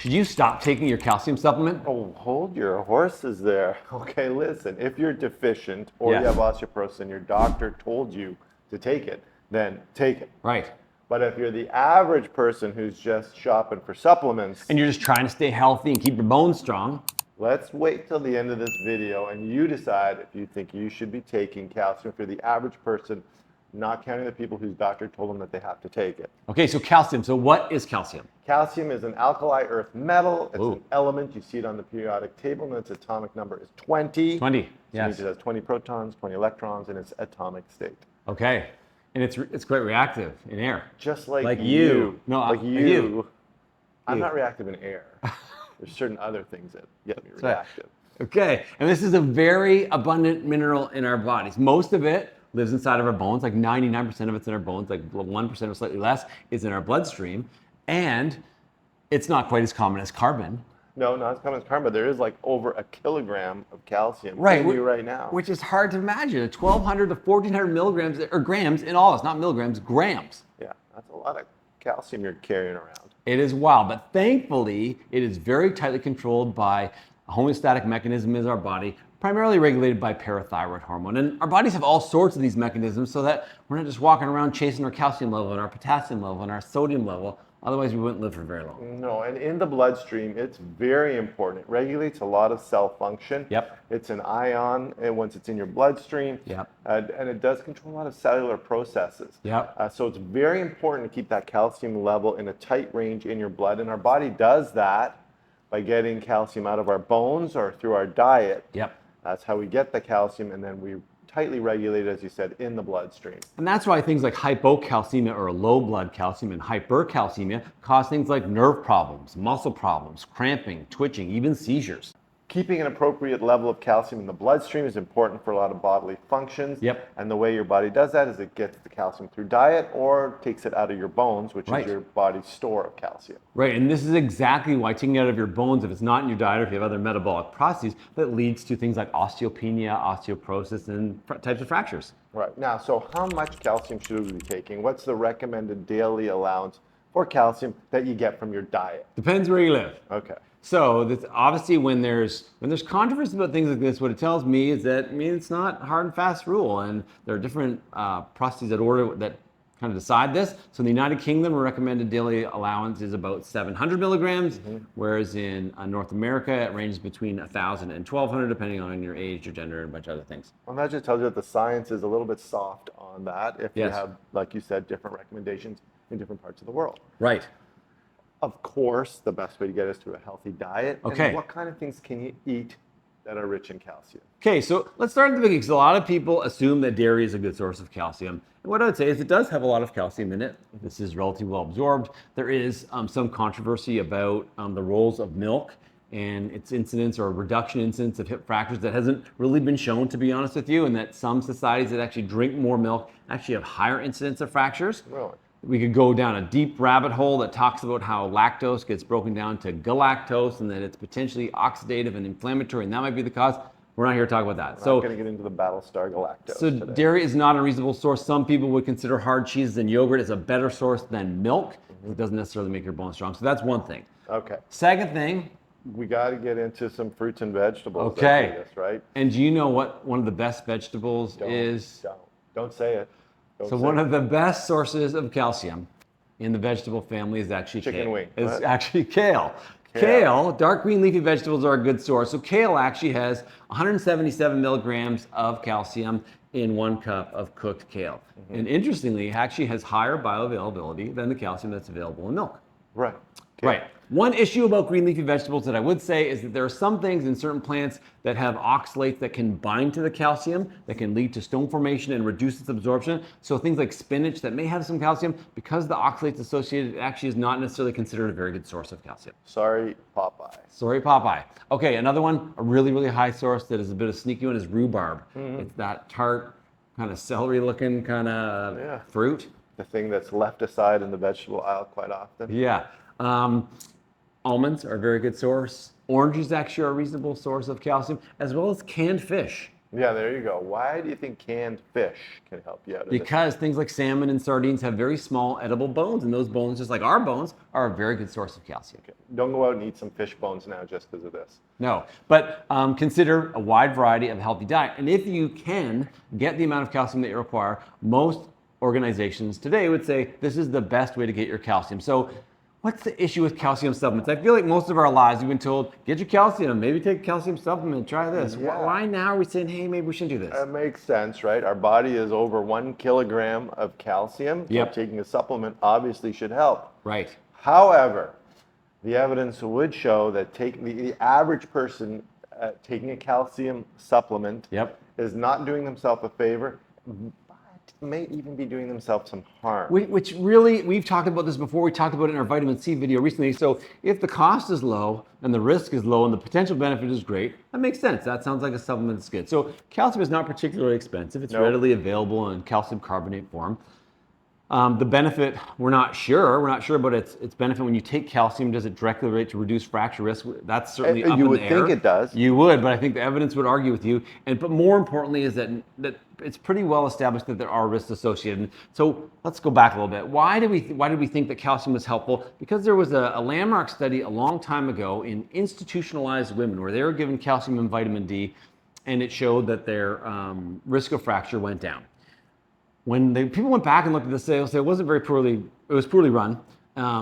should you stop taking your calcium supplement? Oh, hold your horses there. Okay, listen, if you're deficient or you have osteoporosis and your doctor told you to take it, then take it. Right. But if you're the average person who's just shopping for supplements, And you're just trying to stay healthy and keep your bones strong, let's wait till the end of this video and you decide if you think you should be taking calcium if you're the average person, not counting the people whose doctor told them that they have to take it. Okay, so calcium. So what is calcium? Calcium is an alkali earth metal. It's Ooh. an element. You see it on the periodic table, and its atomic number is 20. 20, So yes. it has 20 protons, 20 electrons in its atomic state. Okay, and it's quite reactive in air. Just like, Like you. No, like like you. you. I'm You. not reactive in air. There's certain other things that get me right. reactive. Okay, and this is a very abundant mineral in our bodies. Most of it lives inside of our bones, like 99% of it's in our bones, like 1% or slightly less is in our bloodstream, and it's not quite as common as carbon. No, not as common as carbon, but there is like over a kilogram of calcium Right, in you right now. Which is hard to imagine. 1,200 to 1,400 milligrams, or grams in all. It's not milligrams, grams. Yeah, that's a lot of calcium you're carrying around. It is wild, but thankfully, it is very tightly controlled by a homeostatic mechanism in our body, primarily regulated by parathyroid hormone. And our bodies have all sorts of these mechanisms so that we're not just walking around chasing our calcium level and our potassium level and our sodium level. Otherwise, we wouldn't live for very long. No, and in the bloodstream, it's very important. It regulates a lot of cell function. Yep. It's an ion, and once it's in your bloodstream, Yep. And it does control a lot of cellular processes. Yep. So it's very important to keep that calcium level in a tight range in your blood, and our body does that by getting calcium out of our bones or through our diet. Yep. That's how we get the calcium, and then we tightly regulate, as you said, in the bloodstream. And that's why things like hypocalcemia or low blood calcium and hypercalcemia cause things like nerve problems, muscle problems, cramping, twitching, even seizures. Keeping an appropriate level of calcium in the bloodstream is important for a lot of bodily functions. Yep. And the way your body does that is it gets the calcium through diet or takes it out of your bones, which Right. is your body's store of calcium. Right, and this is exactly why taking it out of your bones, if it's not in your diet or if you have other metabolic processes, that leads to things like osteopenia, osteoporosis, and types of fractures. Right. Now, so how much calcium should we be taking? What's the recommended daily allowance for calcium that you get from your diet? Depends where you live. Okay. So that's obviously when there's controversy about things like this, what it tells me is that it's not a hard and fast rule, and there are different processes that kind of decide this. So in the United Kingdom, a recommended daily allowance is about 700 milligrams, whereas in North America, it ranges between 1,000 and 1,200, depending on your age, your gender, and a bunch of other things. Well, that just tells you that the science is a little bit soft on that if you Yes. have, like you said, different recommendations in different parts of the world. Right. Of course, the best way to get is through a healthy diet. Okay. And what kind of things can you eat that are rich in calcium? Okay, so let's start at the beginning, because a lot of people assume that dairy is a good source of calcium. And what I would say is it does have a lot of calcium in it. This is relatively well absorbed. There is some controversy about the roles of milk and its incidence or reduction incidence of hip fractures that hasn't really been shown, to be honest with you, and that some societies that actually drink more milk actually have higher incidence of fractures. Really? We could go down a deep rabbit hole that talks about how lactose gets broken down to galactose and that it's potentially oxidative and inflammatory, and that might be the cause. We're not here to talk about that. We're not going to get into the Battlestar Galactose So today. dairy is not a reasonable source. Some people would consider hard cheeses and yogurt as a better source than milk. It doesn't necessarily make your bones strong. So that's one thing. Okay. Second thing, We got to get into some fruits and vegetables. Okay. After this, right? and do you know what one of the best vegetables is? Don't say it. Don't So say one it. of the best sources of calcium in the vegetable family is actually Chicken kale. wing. It's What? actually kale. Kale, dark green leafy vegetables are a good source. So kale actually has 177 milligrams of calcium in 1 cup of cooked kale. And interestingly, it actually has higher bioavailability than the calcium that's available in milk. Right. Right. One issue about green leafy vegetables that I would say is that there are some things in certain plants that have oxalates that can bind to the calcium, that can lead to stone formation and reduce its absorption. So things like spinach that may have some calcium, because the oxalate's associated, it actually is not necessarily considered a very good source of calcium. Sorry, Popeye. Sorry, Popeye. Okay, another one, a really, really high source that is a bit of a sneaky one is rhubarb. It's that tart, kind of celery-looking kind of fruit. The thing that's left aside in the vegetable aisle quite often. Yeah. Almonds are a very good source. Oranges actually are a reasonable source of calcium, as well as canned fish. Yeah, there you go. Why do you think canned fish can help you out of this? Because things like salmon and sardines have very small edible bones, and those bones, just like our bones, are a very good source of calcium. Okay. Don't go out and eat some fish bones now just because of this. No, but consider a wide variety of healthy diet. And if you can get the amount of calcium that you require, most organizations today would say this is the best way to get your calcium. So what's the issue with calcium supplements? I feel like most of our lives we've been told, get your calcium, maybe take a calcium supplement, try this. Yeah. Why now are we saying, hey, maybe we shouldn't do this? That makes sense, right? Our body is over 1 kilogram of calcium. Yep. So taking a supplement obviously should help. Right. However, the evidence would show that the average person taking a calcium supplement Yep. is not doing themselves a favor, but may even be doing themselves some harm. Which really, we've talked about this before. We talked about it in our vitamin C video recently. So if the cost is low and the risk is low and the potential benefit is great, that makes sense. That sounds like a supplement that's good. So calcium is not particularly expensive. It's Nope. readily available in calcium carbonate form. The benefit, we're not sure. We're not sure about its benefit when you take calcium. Does it directly relate to reduced fracture risk? That's certainly up in the air. You would think it does. You would, but I think the evidence would argue with you. But more importantly is that it's pretty well established that there are risks associated. So let's go back a little bit. Why did we think that calcium was helpful? Because there was a landmark study a long time ago in institutionalized women where they were given calcium and vitamin D, and it showed that their risk of fracture went down. When people went back and looked at this, they say it was poorly run.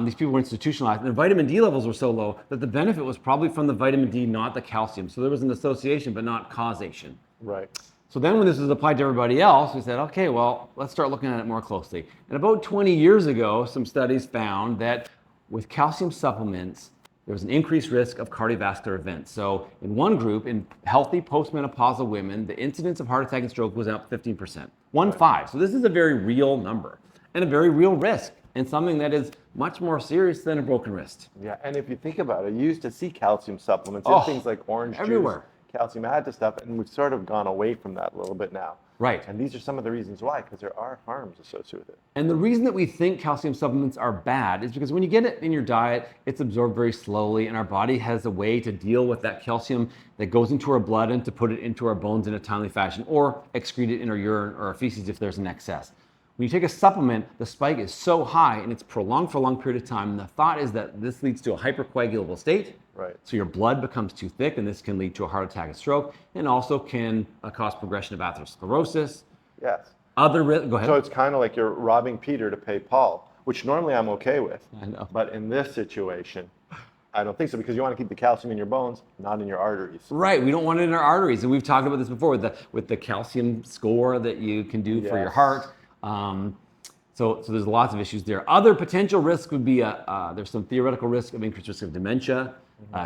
These people were institutionalized, and their vitamin D levels were so low that the benefit was probably from the vitamin D, not the calcium. So there was an association, but not causation. Right. So then when this was applied to everybody else, we said, okay, well, let's start looking at it more closely. And about 20 years ago, some studies found that with calcium supplements, there was an increased risk of cardiovascular events. So in one group, in healthy postmenopausal women, the incidence of heart attack and stroke was up 15%. 1.5. So this is a very real number and a very real risk and something that is much more serious than a broken wrist. Yeah, and if you think about it, you used to see calcium supplements in Oh, things like orange everywhere. juice, calcium added stuff, and we've sort of gone away from that a little bit now. Right. And these are some of the reasons why, because there are harms associated with it. And the reason that we think calcium supplements are bad is because when you get it in your diet, it's absorbed very slowly, and our body has a way to deal with that calcium that goes into our blood and to put it into our bones in a timely fashion, or excrete it in our urine or our feces if there's an excess. When you take a supplement, the spike is so high and it's prolonged for a long period of time, and the thought is that this leads to a hypercoagulable state. Right. So your blood becomes too thick, and this can lead to a heart attack and stroke, and also can cause progression of atherosclerosis. Yes. Go ahead. So it's kind of like you're robbing Peter to pay Paul, which normally I'm okay with. I know. But in this situation, I don't think so, because you want to keep the calcium in your bones, not in your arteries. Right, we don't want it in our arteries, and we've talked about this before with the calcium score that you can do for your Yes. heart. So there's lots of issues there. Other potential risks would be there's some theoretical risk of increased risk of dementia,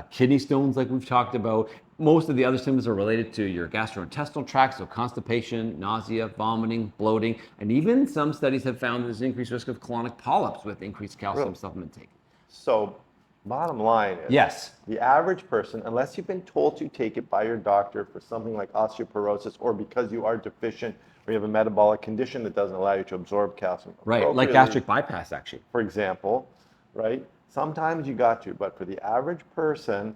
kidney stones, like we've talked about. Most of the other symptoms are related to your gastrointestinal tract, so constipation, nausea, vomiting, bloating, and even some studies have found there's an increased risk of colonic polyps with increased calcium Really? supplement take. So bottom line is, Yes. the average person, unless you've been told to take it by your doctor for something like osteoporosis, or because you are deficient or you have a metabolic condition that doesn't allow you to absorb calcium Right, like appropriately, gastric bypass, actually. for example, right? Sometimes you got to, but for the average person,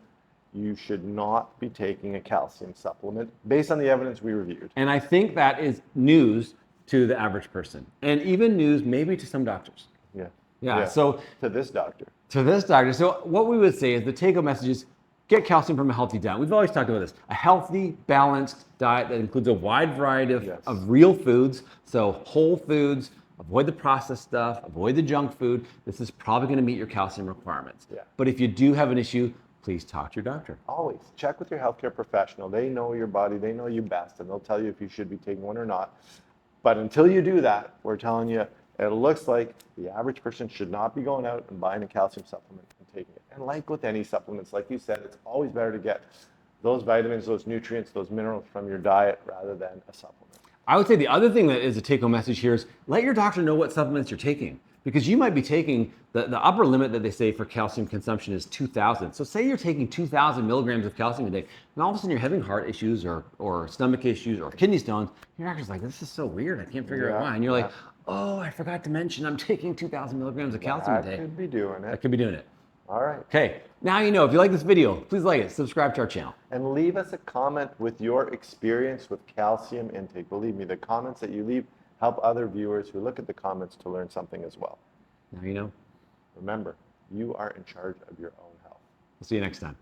you should not be taking a calcium supplement based on the evidence we reviewed. And I think that is news to the average person, and even news maybe to some doctors. Yeah. Yeah, so to this doctor. to this doctor, so what we would say is the take-home message is get calcium from a healthy diet. We've always talked about this. A healthy, balanced diet that includes a wide variety Yes. of real foods, so whole foods, avoid the processed stuff, avoid the junk food. This is probably going to meet your calcium requirements. Yeah. But if you do have an issue, please talk to your doctor. Always check with your healthcare professional. They know your body, they know you best, and they'll tell you if you should be taking one or not. But until you do that, we're telling you, it looks like the average person should not be going out and buying a calcium supplement and taking it. And like with any supplements, like you said, it's always better to get those vitamins, those nutrients, those minerals from your diet rather than a supplement. I would say the other thing that is a take-home message here is let your doctor know what supplements you're taking, because you might be taking the upper limit that they say for calcium consumption is 2,000. So say you're taking 2,000 milligrams of calcium a day, and all of a sudden you're having heart issues or stomach issues or kidney stones. Your doctor's like, this is so weird. I can't figure out why. And you're like, oh, I forgot to mention I'm taking 2,000 milligrams of calcium a That day. could be doing it. That could be doing it. All right. Okay, now you know. If you like this video, please like it, subscribe to our channel. And leave us a comment with your experience with calcium intake. Believe me, the comments that you leave help other viewers who look at the comments to learn something as well. Now you know. Remember, you are in charge of your own health. We'll see you next time.